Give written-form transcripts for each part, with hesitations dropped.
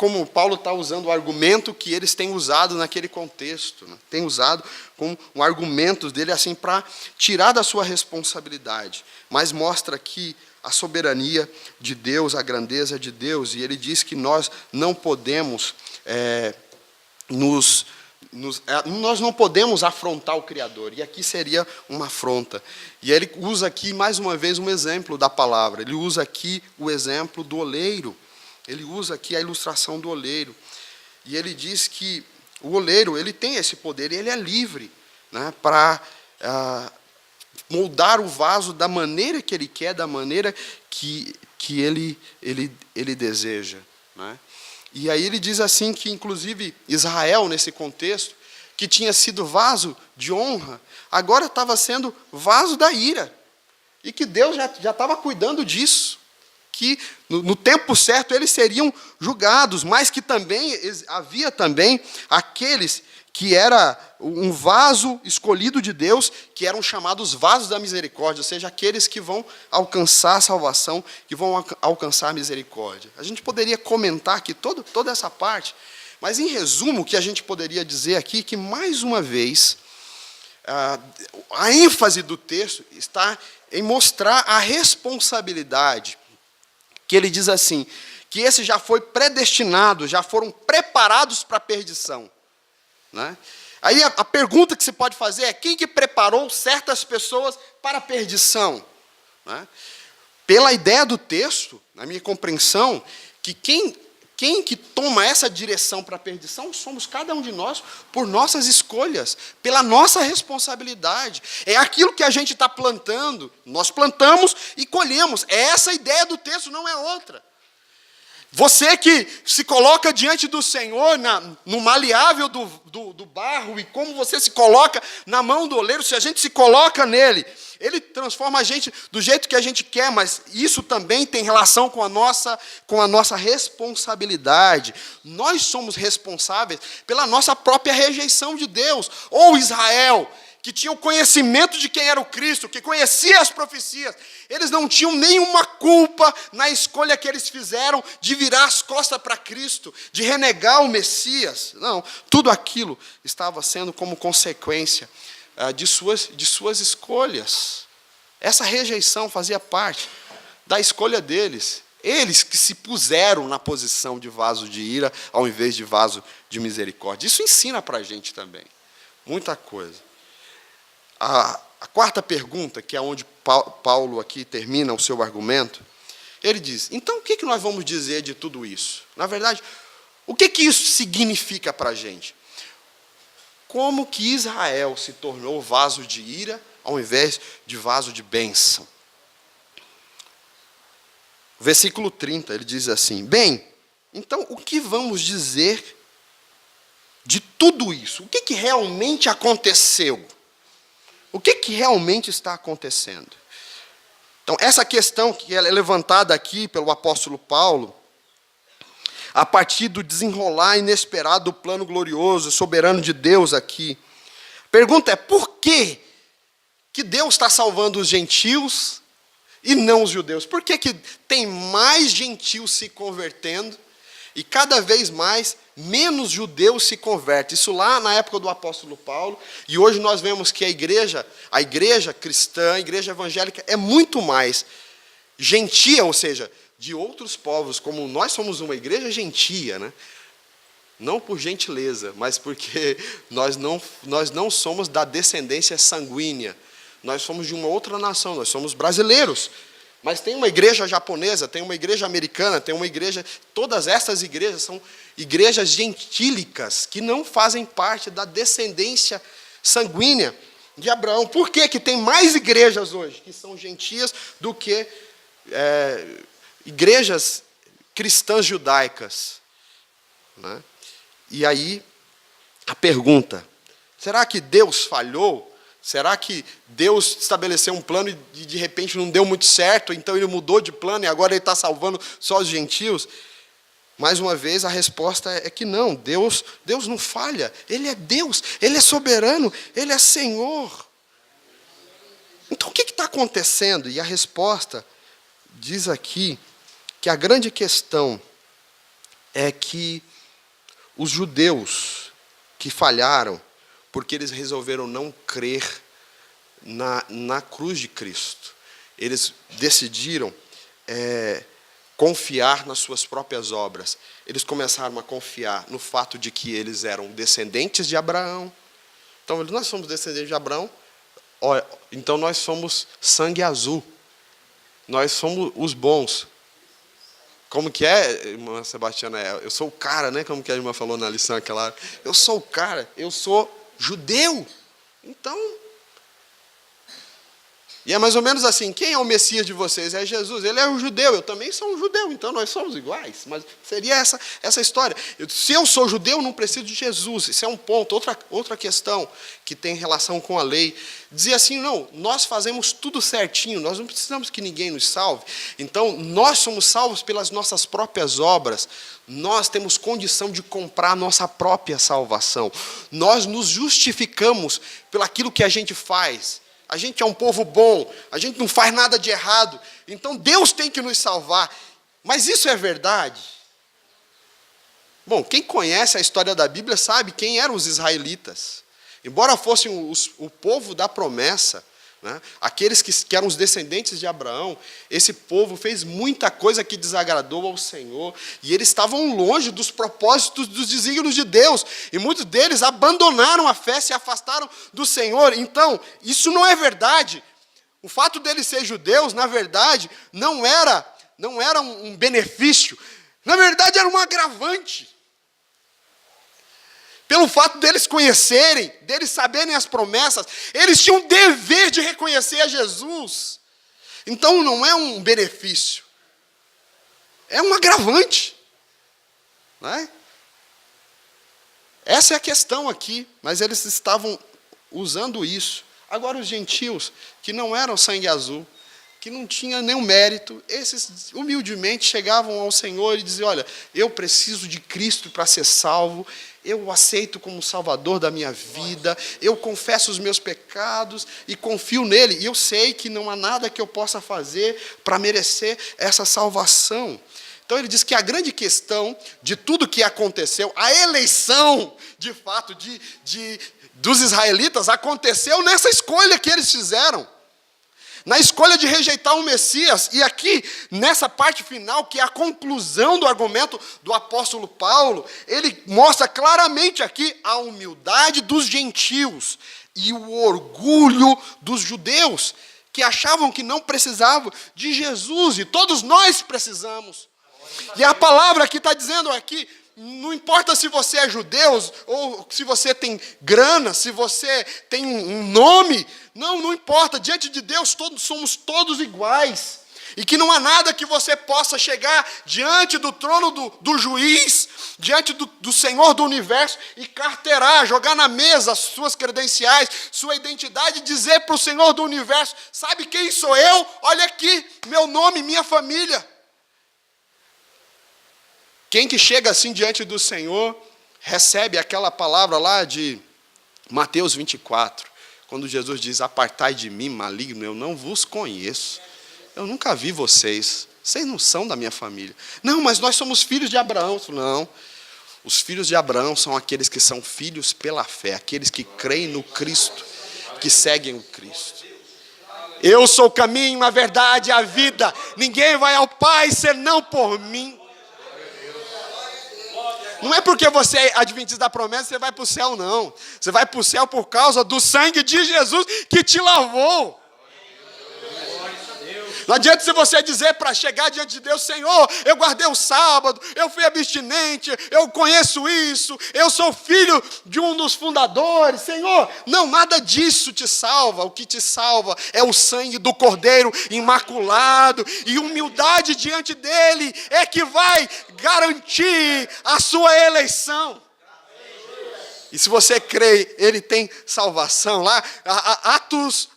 como Paulo está usando o argumento que eles têm usado naquele contexto, né? Tem usado como um argumento dele assim para tirar da sua responsabilidade, mas mostra aqui a soberania de Deus, a grandeza de Deus, e ele diz que nós não podemos nós não podemos afrontar o Criador, e aqui seria uma afronta. E ele usa aqui, mais uma vez, um exemplo da palavra. Ele usa aqui o exemplo do oleiro. Ele usa aqui a ilustração do oleiro. E ele diz que o oleiro, ele tem esse poder, e ele é livre, né, para moldar o vaso da maneira que ele quer, da maneira que ele deseja, né? E aí ele diz assim que, inclusive, Israel, nesse contexto, que tinha sido vaso de honra, agora estava sendo vaso da ira. E que Deus já estava cuidando disso. Que no tempo certo eles seriam julgados, mas que também havia também aqueles que era um vaso escolhido de Deus, que eram chamados vasos da misericórdia, ou seja, aqueles que vão alcançar a salvação, que vão alcançar a misericórdia. A gente poderia comentar aqui toda essa parte, mas em resumo, o que a gente poderia dizer aqui, que mais uma vez, a ênfase do texto está em mostrar a responsabilidade, que ele diz assim, que esse já foi predestinado, já foram preparados para a perdição. Né? Aí a pergunta que se pode fazer é: quem que preparou certas pessoas para a perdição? Né? Pela ideia do texto, na minha compreensão, que quem que toma essa direção para a perdição somos cada um de nós, por nossas escolhas, pela nossa responsabilidade. É aquilo que a gente está plantando, nós plantamos e colhemos. É essa a ideia do texto, não é outra. Você que se coloca diante do Senhor, no maleável do barro, e como você se coloca na mão do oleiro, se a gente se coloca nele, ele transforma a gente do jeito que a gente quer, mas isso também tem relação com a nossa responsabilidade. Nós somos responsáveis pela nossa própria rejeição de Deus. Ou Israel, que tinha o conhecimento de quem era o Cristo, que conhecia as profecias, eles não tinham nenhuma culpa na escolha que eles fizeram de virar as costas para Cristo, de renegar o Messias. Não, tudo aquilo estava sendo como consequência de suas escolhas. Essa rejeição fazia parte da escolha deles. Eles que se puseram na posição de vaso de ira, ao invés de vaso de misericórdia. Isso ensina para a gente também muita coisa. A quarta pergunta, que é onde Paulo aqui termina o seu argumento, ele diz: então o que nós vamos dizer de tudo isso? Na verdade, o que isso significa para a gente? Como que Israel se tornou vaso de ira ao invés de vaso de bênção? Versículo 30, ele diz assim: bem, então o que vamos dizer de tudo isso? O que realmente aconteceu? O que realmente está acontecendo? Então, essa questão que é levantada aqui pelo apóstolo Paulo, a partir do desenrolar inesperado do plano glorioso, soberano de Deus aqui, pergunta é: por que Deus está salvando os gentios e não os judeus? Por que tem mais gentios se convertendo e cada vez menos judeus se convertem? Isso lá na época do apóstolo Paulo, e hoje nós vemos que a igreja cristã, a igreja evangélica é muito mais gentia, ou seja, de outros povos, como nós somos uma igreja gentia, né? Não por gentileza, mas porque nós não somos da descendência sanguínea, nós somos de uma outra nação, nós somos brasileiros. Mas tem uma igreja japonesa, tem uma igreja americana, tem uma igreja... Todas essas igrejas são igrejas gentílicas, que não fazem parte da descendência sanguínea de Abraão. Por que tem mais igrejas hoje que são gentias do que igrejas cristãs judaicas? Né? E aí, a pergunta: será que Deus falhou? Será que Deus estabeleceu um plano e de repente não deu muito certo, então ele mudou de plano e agora ele está salvando só os gentios? Mais uma vez, a resposta é que não, Deus não falha, Ele é Deus, Ele é soberano, Ele é Senhor. Então o que está acontecendo? E a resposta diz aqui que a grande questão é que os judeus que falharam, porque eles resolveram não crer na cruz de Cristo, eles decidiram confiar nas suas próprias obras. Eles começaram a confiar no fato de que eles eram descendentes de Abraão. Então, nós somos descendentes de Abraão, então nós somos sangue azul. Nós somos os bons. Como que é, irmã Sebastiana? Eu sou o cara, né? Como que a irmã falou na lição aquela hora? Eu sou o cara, eu sou judeu. Então, e é mais ou menos assim, quem é o Messias de vocês? É Jesus, ele é um judeu, eu também sou um judeu, então nós somos iguais. Mas seria essa história. Se eu sou judeu, não preciso de Jesus. Isso é um ponto, outra questão que tem relação com a lei. Dizia assim, não, nós fazemos tudo certinho, nós não precisamos que ninguém nos salve. Então, nós somos salvos pelas nossas próprias obras. Nós temos condição de comprar a nossa própria salvação. Nós nos justificamos pelo aquilo que a gente faz. A gente é um povo bom, a gente não faz nada de errado, então Deus tem que nos salvar. Mas isso é verdade? Bom, quem conhece a história da Bíblia sabe quem eram os israelitas. Embora fossem o povo da promessa, né, aqueles que eram os descendentes de Abraão, esse povo fez muita coisa que desagradou ao Senhor, e eles estavam longe dos propósitos, dos desígnios de Deus, e muitos deles abandonaram a fé, se afastaram do Senhor. Então, isso não é verdade. O fato deles serem judeus, na verdade, não era um benefício, na verdade era um agravante. Pelo fato deles conhecerem, deles saberem as promessas, eles tinham o dever de reconhecer a Jesus. Então não é um benefício, é um agravante. Não é? Essa é a questão aqui, mas eles estavam usando isso. Agora os gentios, que não eram sangue azul, que não tinham nenhum mérito, esses humildemente chegavam ao Senhor e diziam, olha, eu preciso de Cristo para ser salvo, eu o aceito como Salvador da minha vida, eu confesso os meus pecados e confio nele, e eu sei que não há nada que eu possa fazer para merecer essa salvação. Então ele diz que a grande questão de tudo que aconteceu, a eleição, de fato, dos israelitas, aconteceu nessa escolha que eles fizeram. Na escolha de rejeitar o Messias. E aqui, nessa parte final, que é a conclusão do argumento do apóstolo Paulo, ele mostra claramente aqui a humildade dos gentios e o orgulho dos judeus, que achavam que não precisavam de Jesus, e todos nós precisamos. E a palavra que está dizendo aqui, não importa se você é judeu, ou se você tem grana, se você tem um nome, não importa, diante de Deus somos todos iguais, e que não há nada que você possa chegar diante do trono do juiz, diante do Senhor do universo, e carteirar, jogar na mesa as suas credenciais, sua identidade, e dizer para o Senhor do universo, sabe quem sou eu? Olha aqui, meu nome, minha família. Quem que chega assim diante do Senhor, recebe aquela palavra lá de Mateus 24, quando Jesus diz, apartai de mim, maligno, eu não vos conheço. Eu nunca vi vocês não são da minha família. Não, mas nós somos filhos de Abraão. Não, os filhos de Abraão são aqueles que são filhos pela fé, aqueles que creem no Cristo, que seguem o Cristo. Eu sou o caminho, a verdade e a vida. Ninguém vai ao Pai senão por mim. Não é porque você é adventista da promessa, você vai para o céu, não. Você vai para o céu por causa do sangue de Jesus que te lavou. Não adianta se você dizer para chegar diante de Deus, Senhor, eu guardei o sábado, eu fui abstinente, eu conheço isso, eu sou filho de um dos fundadores, Senhor. Não, nada disso te salva. O que te salva é o sangue do Cordeiro imaculado, e humildade diante dele é que vai garantir a sua eleição. E se você crê, ele tem salvação. Lá, Atos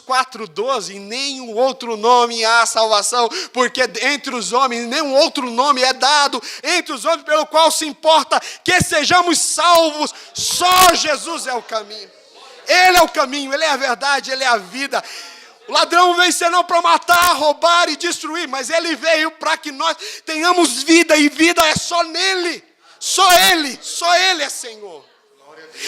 4:12, em nenhum outro nome há salvação, porque entre os homens, nenhum outro nome é dado, entre os homens pelo qual se importa que sejamos salvos. Só Jesus é o caminho. Ele é o caminho, ele é a verdade, ele é a vida. O ladrão veio senão para matar, roubar e destruir, mas ele veio para que nós tenhamos vida, e vida é só nele. Só ele é Senhor.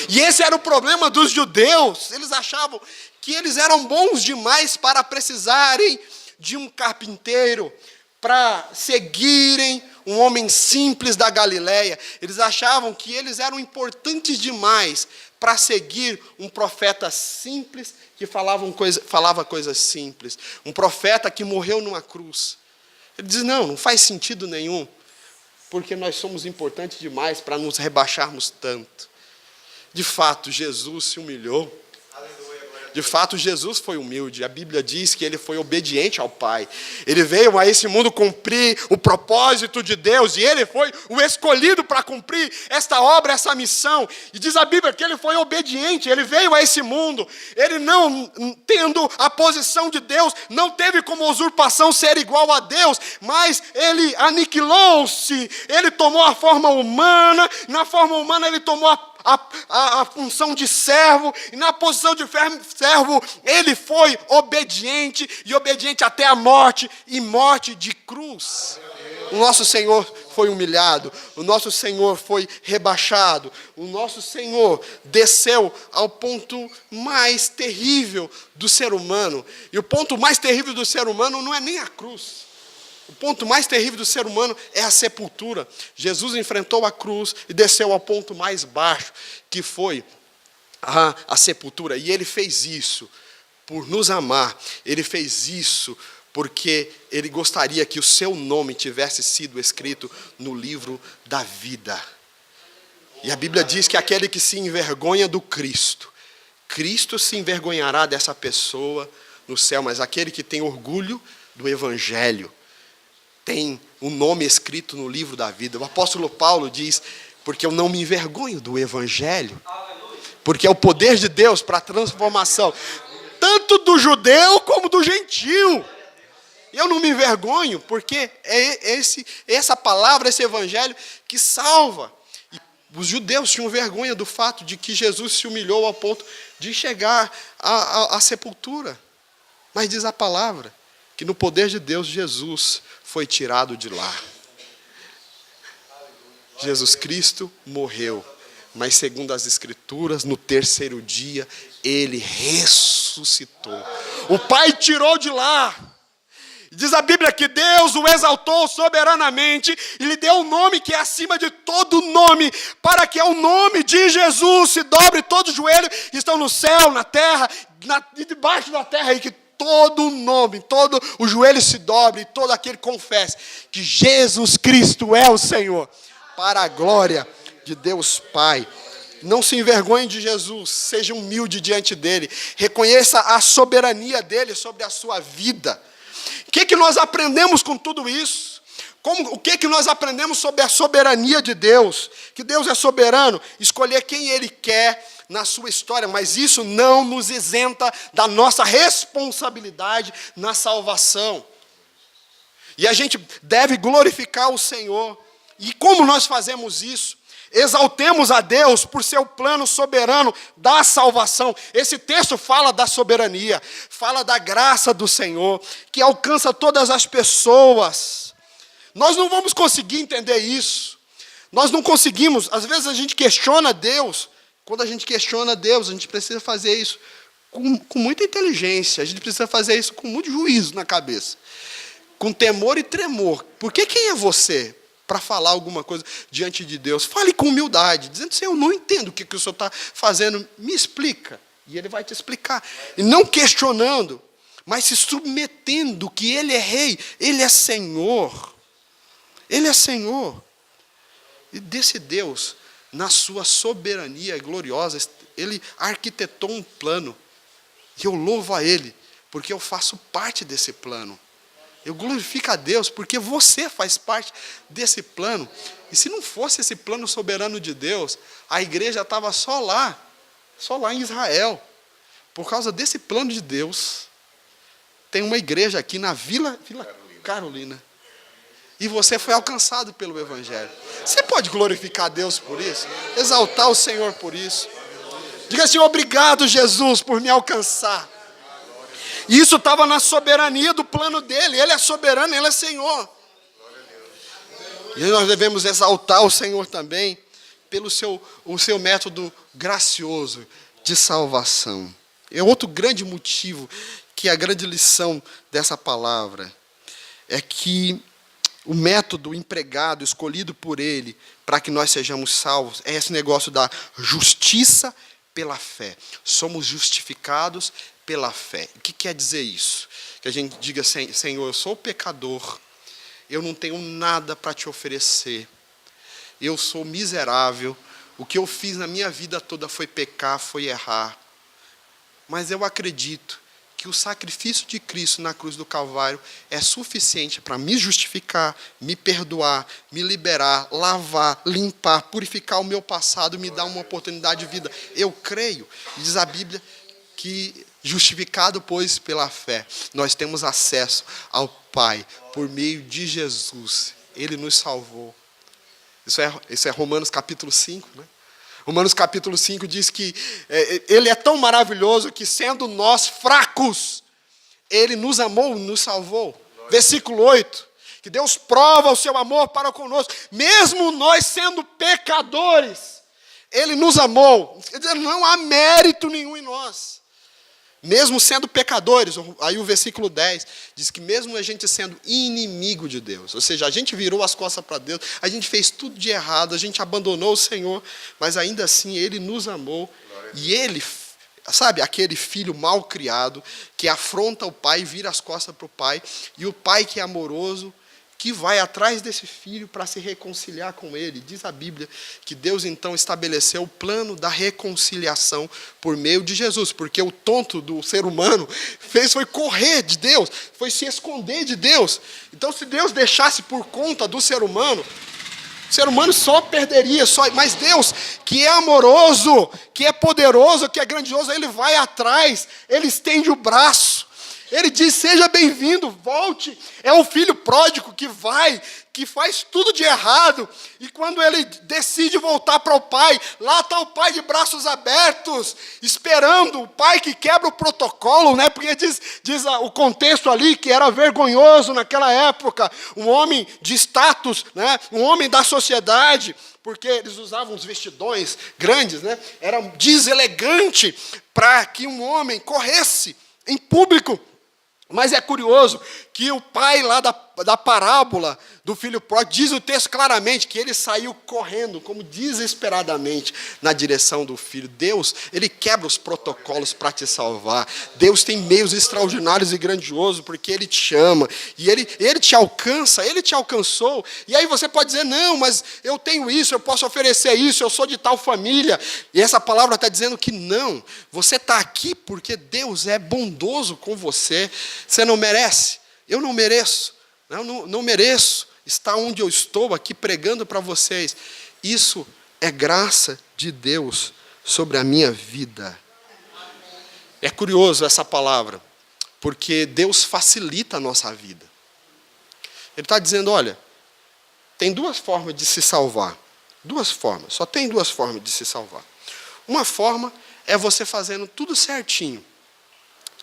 E esse era o problema dos judeus. Eles achavam que eles eram bons demais para precisarem de um carpinteiro, para seguirem um homem simples da Galileia. Eles achavam que eles eram importantes demais para seguir um profeta simples que falava coisas simples. Um profeta que morreu numa cruz. Ele diz, não faz sentido nenhum, porque nós somos importantes demais para nos rebaixarmos tanto. De fato, Jesus se humilhou. De fato, Jesus foi humilde. A Bíblia diz que ele foi obediente ao Pai. Ele veio a esse mundo cumprir o propósito de Deus, e ele foi o escolhido para cumprir esta obra, essa missão. E diz a Bíblia que ele foi obediente, ele veio a esse mundo. Ele, não tendo a posição de Deus, não teve como usurpação ser igual a Deus, mas ele aniquilou-se, ele tomou a forma humana. Na forma humana ele tomou a função de servo, e na posição de servo ele foi obediente, e obediente até a morte, e morte de cruz. O nosso Senhor foi humilhado, o nosso Senhor foi rebaixado, o nosso Senhor desceu ao ponto mais terrível do ser humano. E o ponto mais terrível do ser humano não é nem a cruz. O ponto mais terrível do ser humano é a sepultura. Jesus enfrentou a cruz e desceu ao ponto mais baixo, que foi a sepultura. E ele fez isso por nos amar. Ele fez isso porque ele gostaria que o seu nome tivesse sido escrito no livro da vida. E a Bíblia diz que aquele que se envergonha do Cristo, Cristo se envergonhará dessa pessoa no céu, mas aquele que tem orgulho do Evangelho tem o nome escrito no livro da vida. O apóstolo Paulo diz, porque eu não me envergonho do Evangelho, porque é o poder de Deus para a transformação, tanto do judeu como do gentil. Eu não me envergonho, porque é essa palavra, esse Evangelho que salva. E os judeus tinham vergonha do fato de que Jesus se humilhou ao ponto de chegar à sepultura. Mas diz a palavra que no poder de Deus, Jesus foi tirado de lá. Jesus Cristo morreu, mas segundo as Escrituras, no terceiro dia, ele ressuscitou. O Pai tirou de lá. Diz a Bíblia que Deus o exaltou soberanamente e lhe deu um nome que é acima de todo nome, para que ao nome de Jesus se dobre todo o joelho que estão no céu, na terra, e debaixo da terra, e que todo nome, todo o joelho se dobre, e todo aquele confesse que Jesus Cristo é o Senhor, para a glória de Deus Pai. Não se envergonhe de Jesus, seja humilde diante dele, reconheça a soberania dele sobre a sua vida. O que nós aprendemos com tudo isso? O que nós aprendemos sobre a soberania de Deus? Que Deus é soberano, escolher quem ele quer na sua história, mas isso não nos isenta da nossa responsabilidade na salvação. E a gente deve glorificar o Senhor. E como nós fazemos isso? Exaltemos a Deus por seu plano soberano da salvação. Esse texto fala da soberania, fala da graça do Senhor, que alcança todas as pessoas. Nós não vamos conseguir entender isso. Nós não conseguimos. Às vezes a gente questiona Deus. Quando a gente questiona Deus, a gente precisa fazer isso com muita inteligência. A gente precisa fazer isso com muito juízo na cabeça. Com temor e tremor. Porque quem é você para falar alguma coisa diante de Deus? Fale com humildade, dizendo, Senhor, eu não entendo o que o Senhor está fazendo, me explica. E Ele vai te explicar. E não questionando, mas se submetendo que Ele é Rei, Ele é Senhor. Ele é Senhor. E desse Deus, na sua soberania gloriosa, Ele arquitetou um plano. E eu louvo a Ele, porque eu faço parte desse plano. Eu glorifico a Deus, porque você faz parte desse plano. E se não fosse esse plano soberano de Deus, a igreja estava só lá em Israel. Por causa desse plano de Deus, tem uma igreja aqui na Vila Carolina. E você foi alcançado pelo Evangelho. Você pode glorificar a Deus por isso? Exaltar o Senhor por isso? Diga assim, obrigado, Jesus, por me alcançar. E isso estava na soberania do plano dele. Ele é soberano, ele é Senhor. E nós devemos exaltar o Senhor também pelo o seu método gracioso de salvação. É outro grande motivo, que a grande lição dessa palavra é que o método empregado, escolhido por ele, para que nós sejamos salvos, é esse negócio da justiça pela fé. Somos justificados pela fé. O que quer dizer isso? Que a gente diga, Senhor, eu sou pecador, eu não tenho nada para te oferecer, eu sou miserável, o que eu fiz na minha vida toda foi pecar, foi errar, mas eu acredito que o sacrifício de Cristo na cruz do Calvário é suficiente para me justificar, me perdoar, me liberar, lavar, limpar, purificar o meu passado, me dar uma oportunidade de vida. Eu creio, diz a Bíblia, que justificado, pois, pela fé, nós temos acesso ao Pai por meio de Jesus. Ele nos salvou. Isso é Romanos capítulo 5, né? Romanos capítulo 5 diz que ele é tão maravilhoso que, sendo nós fracos, ele nos amou, nos salvou. Versículo 8, que Deus prova o seu amor para conosco, mesmo nós sendo pecadores, ele nos amou. Quer dizer, não há mérito nenhum em nós. Mesmo sendo pecadores, aí o versículo 10 diz que mesmo a gente sendo inimigo de Deus, ou seja, a gente virou as costas para Deus, a gente fez tudo de errado, a gente abandonou o Senhor, mas ainda assim Ele nos amou, e Ele, sabe, aquele filho mal criado, que afronta o pai, vira as costas para o pai, e o pai que é amoroso, que vai atrás desse filho para se reconciliar com ele. Diz a Bíblia que Deus então estabeleceu o plano da reconciliação por meio de Jesus, porque o tonto do ser humano foi correr de Deus, foi se esconder de Deus. Então, se Deus deixasse por conta do ser humano, o ser humano só perderia, mas Deus, que é amoroso, que é poderoso, que é grandioso, Ele vai atrás, Ele estende o braço. Ele diz, seja bem-vindo, volte. É o filho pródigo que faz tudo de errado. E quando ele decide voltar para o pai, lá está o pai de braços abertos, esperando. O pai que quebra o protocolo, né? Porque diz o contexto ali que era vergonhoso naquela época. Um homem de status, né? Um homem da sociedade, porque eles usavam uns vestidões grandes, né? Era deselegante para que um homem corresse em público. Mas é curioso que o pai lá da parábola do filho pródigo, diz o texto claramente que ele saiu correndo, como desesperadamente, na direção do filho. Deus, Ele quebra os protocolos para te salvar. Deus tem meios extraordinários e grandiosos, porque Ele te ama. E Ele te alcança, Ele te alcançou. E aí você pode dizer, não, mas eu tenho isso, eu posso oferecer isso, eu sou de tal família. E essa palavra está dizendo que não. Você está aqui porque Deus é bondoso com você. Você não merece. Eu não mereço. Não mereço estar onde eu estou aqui pregando para vocês. Isso é graça de Deus sobre a minha vida. É curioso essa palavra, porque Deus facilita a nossa vida. Ele está dizendo, olha, tem duas formas de se salvar. Duas formas, só tem duas formas de se salvar. Uma forma é você fazendo tudo certinho.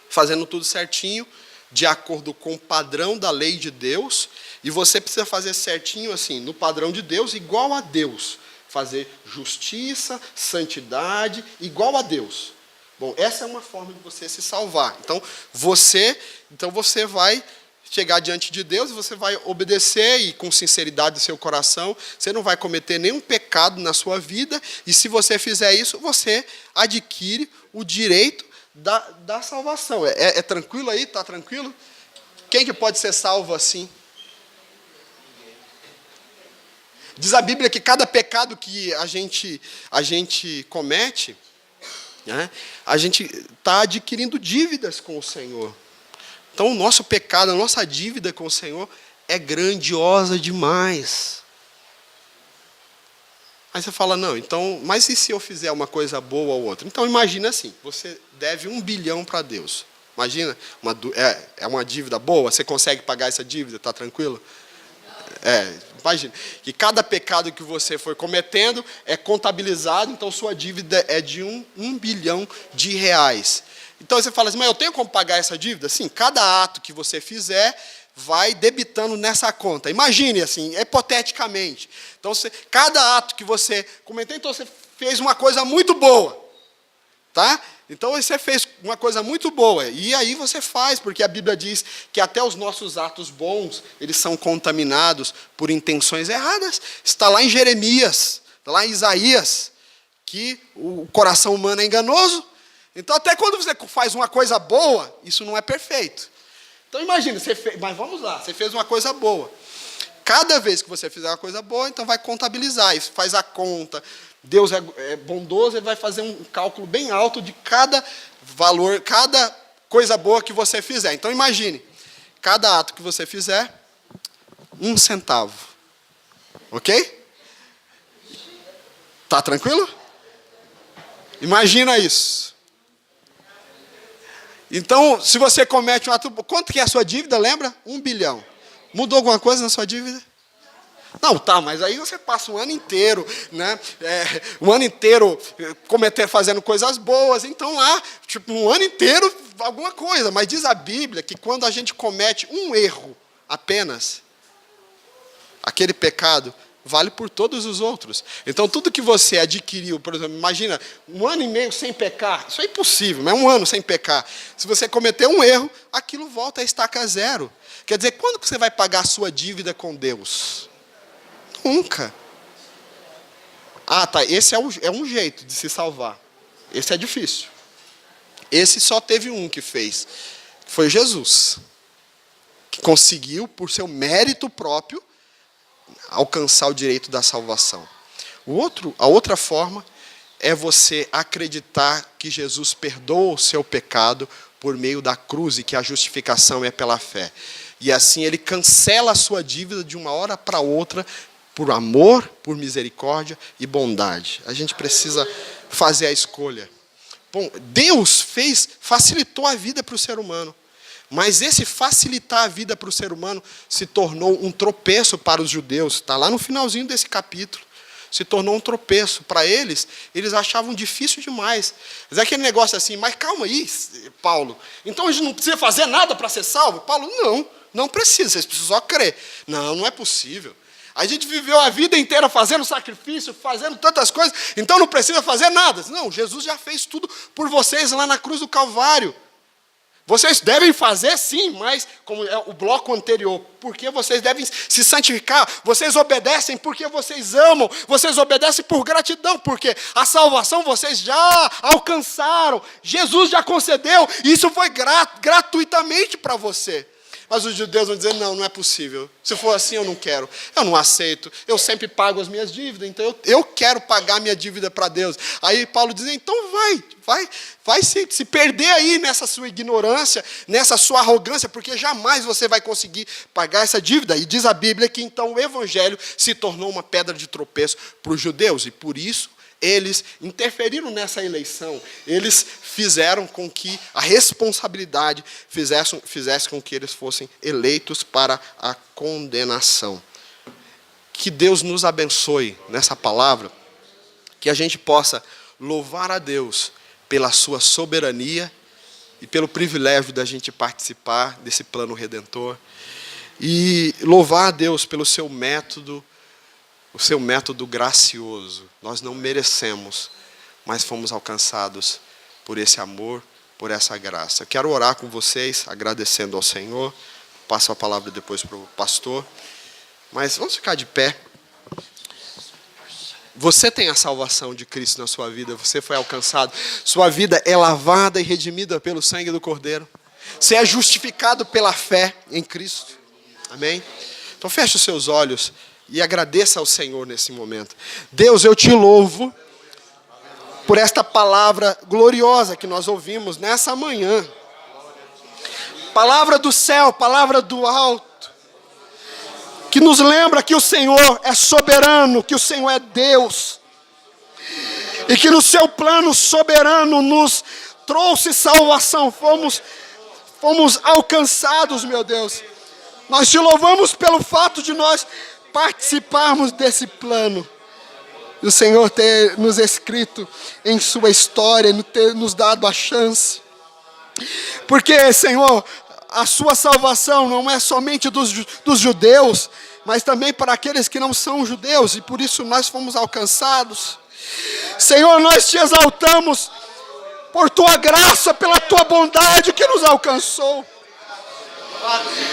Fazendo tudo certinho, de acordo com o padrão da lei de Deus, e você precisa fazer certinho assim, no padrão de Deus, igual a Deus. Fazer justiça, santidade, igual a Deus. Bom, essa é uma forma de você se salvar. Então você vai chegar diante de Deus, e você vai obedecer, e com sinceridade do seu coração, você não vai cometer nenhum pecado na sua vida, e se você fizer isso, você adquire o direito da salvação. É tranquilo aí? Está tranquilo? Quem que pode ser salvo assim? Diz a Bíblia que cada pecado que a gente comete, né, a gente está adquirindo dívidas com o Senhor. Então o nosso pecado, a nossa dívida com o Senhor é grandiosa demais. Aí você fala, não, então, mas e se eu fizer uma coisa boa ou outra? Então imagina assim, você deve 1 bilhão para Deus. Imagina, é uma dívida boa, você consegue pagar essa dívida, está tranquilo? Imagina, que cada pecado que você for cometendo é contabilizado, então sua dívida é de 1 bilhão de reais. Então você fala assim, mas eu tenho como pagar essa dívida? Sim, cada ato que você fizer vai debitando nessa conta. Imagine assim, hipoteticamente. Então, cada ato que você cometeu, então você fez uma coisa muito boa. Tá? Então você fez uma coisa muito boa. E aí você faz, porque a Bíblia diz que até os nossos atos bons, eles são contaminados por intenções erradas. Está lá em Jeremias, está lá em Isaías, que o coração humano é enganoso. Então até quando você faz uma coisa boa, isso não é perfeito. Então imagina, mas vamos lá, você fez uma coisa boa. Cada vez que você fizer uma coisa boa, então vai contabilizar, isso faz a conta. Deus é bondoso, ele vai fazer um cálculo bem alto de cada valor, cada coisa boa que você fizer. Então imagine, cada ato que você fizer, 1 centavo. Ok? Tá tranquilo? Imagina isso. Então, se você comete um ato... Quanto que é a sua dívida, lembra? 1 bilhão. Mudou alguma coisa na sua dívida? Não, tá, mas aí você passa um ano inteiro, né? Um ano inteiro fazendo coisas boas. Então lá, tipo, um ano inteiro, alguma coisa. Mas diz a Bíblia que quando a gente comete um erro apenas, aquele pecado vale por todos os outros. Então, tudo que você adquiriu, por exemplo, imagina, 1 ano e meio sem pecar, isso é impossível, mas 1 ano sem pecar. Se você cometer um erro, aquilo volta a estaca zero. Quer dizer, quando que você vai pagar a sua dívida com Deus? Nunca. Ah, tá, esse é um jeito de se salvar. Esse é difícil. Esse só teve um que fez, que foi Jesus, que conseguiu, por seu mérito próprio, alcançar o direito da salvação. A outra forma é você acreditar que Jesus perdoa o seu pecado por meio da cruz e que a justificação é pela fé. E assim ele cancela a sua dívida de uma hora para outra por amor, por misericórdia e bondade. A gente precisa fazer a escolha. Bom, Deus facilitou a vida para o ser humano. Mas esse facilitar a vida para o ser humano se tornou um tropeço para os judeus. Está lá no finalzinho desse capítulo. Se tornou um tropeço. Para eles achavam difícil demais. Mas é aquele negócio assim, mas calma aí, Paulo. Então a gente não precisa fazer nada para ser salvo? Paulo, não precisa, vocês precisam só crer. Não é possível. A gente viveu a vida inteira fazendo sacrifício, fazendo tantas coisas, então não precisa fazer nada. Não, Jesus já fez tudo por vocês lá na cruz do Calvário. Vocês devem fazer sim, mas como é o bloco anterior, porque vocês devem se santificar, vocês obedecem porque vocês amam, vocês obedecem por gratidão, porque a salvação vocês já alcançaram, Jesus já concedeu, e isso foi gratuitamente para você. Mas os judeus vão dizer, não é possível. Se for assim, eu não quero. Eu não aceito. Eu sempre pago as minhas dívidas, então eu quero pagar minha dívida para Deus. Aí Paulo diz, então vai se perder aí nessa sua ignorância, nessa sua arrogância, porque jamais você vai conseguir pagar essa dívida. E diz a Bíblia que então o evangelho se tornou uma pedra de tropeço para os judeus, e por isso eles interferiram nessa eleição. Eles fizeram com que a responsabilidade fizesse com que eles fossem eleitos para a condenação. Que Deus nos abençoe nessa palavra, que a gente possa louvar a Deus pela sua soberania e pelo privilégio da gente participar desse plano redentor, e louvar a Deus pelo seu método, o seu método gracioso. Nós não merecemos, mas fomos alcançados por esse amor, por essa graça. Quero orar com vocês, agradecendo ao Senhor. Passo a palavra depois para o pastor. Mas vamos ficar de pé. Você tem a salvação de Cristo na sua vida, você foi alcançado. Sua vida é lavada e redimida pelo sangue do Cordeiro. Você é justificado pela fé em Cristo. Amém? Então feche os seus olhos e agradeça ao Senhor nesse momento. Deus, eu te louvo por esta palavra gloriosa que nós ouvimos nessa manhã. Palavra do céu, palavra do alto, que nos lembra que o Senhor é soberano, que o Senhor é Deus, e que no seu plano soberano nos trouxe salvação, fomos alcançados, meu Deus. Nós te louvamos pelo fato de nós participarmos desse plano. E o Senhor ter nos escrito em sua história, ter nos dado a chance. Porque, Senhor, a sua salvação não é somente dos judeus, mas também para aqueles que não são judeus, e por isso nós fomos alcançados. Senhor, nós te exaltamos por tua graça, pela tua bondade que nos alcançou.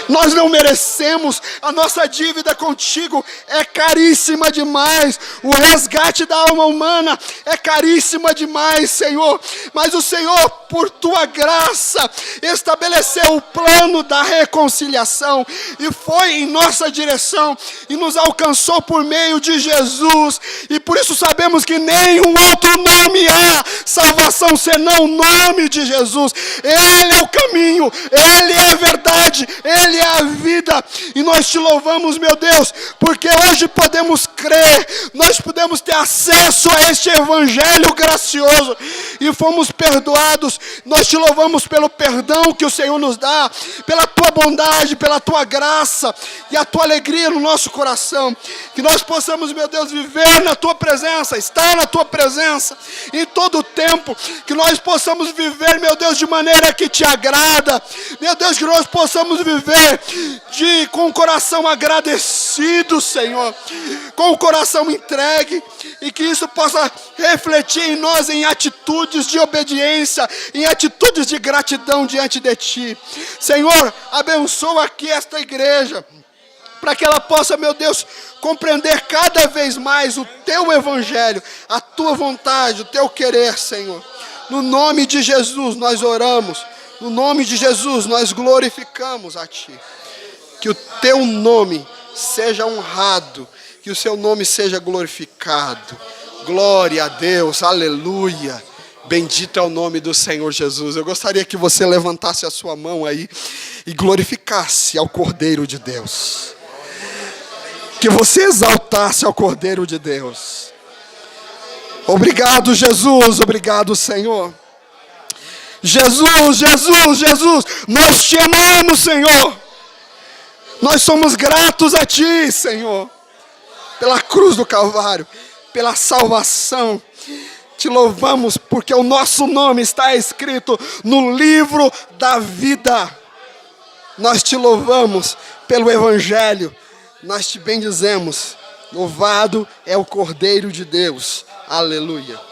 Nós não merecemos, a nossa dívida contigo é caríssima demais, o resgate da alma humana é caríssima demais, Senhor, mas o Senhor, por tua graça, estabeleceu o plano da reconciliação, e foi em nossa direção, e nos alcançou por meio de Jesus, e por isso sabemos que nenhum outro nome há salvação senão o nome de Jesus. Ele é o caminho, Ele é a verdade, Ele é a vida, e nós te louvamos, meu Deus, porque hoje podemos crer, nós podemos ter acesso a este evangelho gracioso, e fomos perdoados. Nós te louvamos pelo perdão que o Senhor nos dá, pela tua bondade, pela tua graça, e a tua alegria no nosso coração, que nós possamos, meu Deus, viver na tua presença, estar na tua presença, em todo o tempo, que nós possamos viver, meu Deus, de maneira que te agrada, meu Deus, que nós possamos viver com o coração agradecido, Senhor, com o coração entregue, e que isso possa refletir em nós em atitudes de obediência, em atitudes de gratidão diante de Ti. Senhor, abençoa aqui esta igreja, para que ela possa, meu Deus, compreender cada vez mais o Teu evangelho, a Tua vontade, o Teu querer, Senhor. No nome de Jesus nós oramos, no nome de Jesus nós glorificamos a Ti. Que o Teu nome seja honrado, que o Seu nome seja glorificado. Glória a Deus, aleluia. Bendito é o nome do Senhor Jesus. Eu gostaria que você levantasse a sua mão aí e glorificasse ao Cordeiro de Deus. Que você exaltasse ao Cordeiro de Deus. Obrigado, Jesus. Obrigado, Senhor. Jesus, Jesus, Jesus. Nós te amamos, Senhor. Nós somos gratos a Ti, Senhor, pela cruz do Calvário, pela salvação. Te louvamos porque o nosso nome está escrito no livro da vida. Nós te louvamos pelo evangelho. Nós te bendizemos. Louvado é o Cordeiro de Deus. Aleluia.